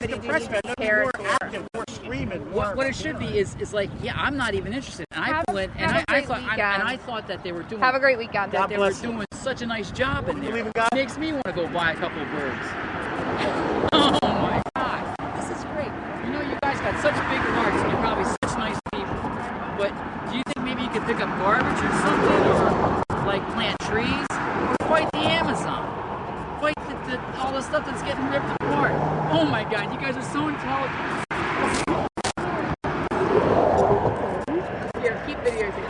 more active, more screaming. What it should be is like, yeah, I'm not even interested. And I thought that they were doing. Have a great weekend. That they were doing such a nice job in there. It makes me want to go buy a couple of birds. Oh my God, this is great. You know, you guys got such big hearts, and you're probably such nice people. But do you think maybe you could pick up garbage or something, or like plant trees, or fight the Amazon? Fight all the stuff that's getting ripped apart. Oh my God, you guys are so intelligent. Here, keep videotaping.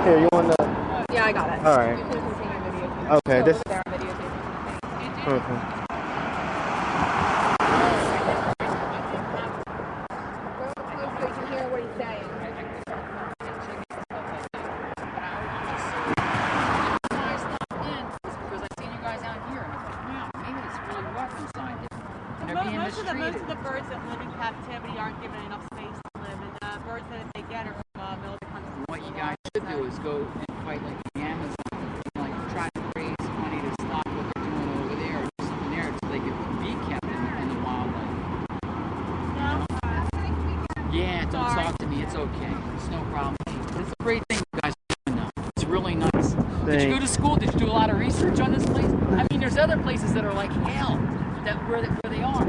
Here, you want the... Yeah, I got it. All right. You can continue videotaping. Okay, so this... over there, I'm videotaping. Okay. So you can hear what he's saying. Most of the birds that live in captivity aren't given enough space to live, and the birds that they get are from military countries. What you guys should do is go and fight like the Amazon, like try to raise money to stop what they're doing over there, or do something there, so they can be kept in the wildlife. Yeah, don't talk to me. It's okay. It's no problem. But it's a great thing you guys are doing, though. It's really nice. Did you go to school? Did you do a lot of research on this place? I mean, there's other places that are like hell, where they are.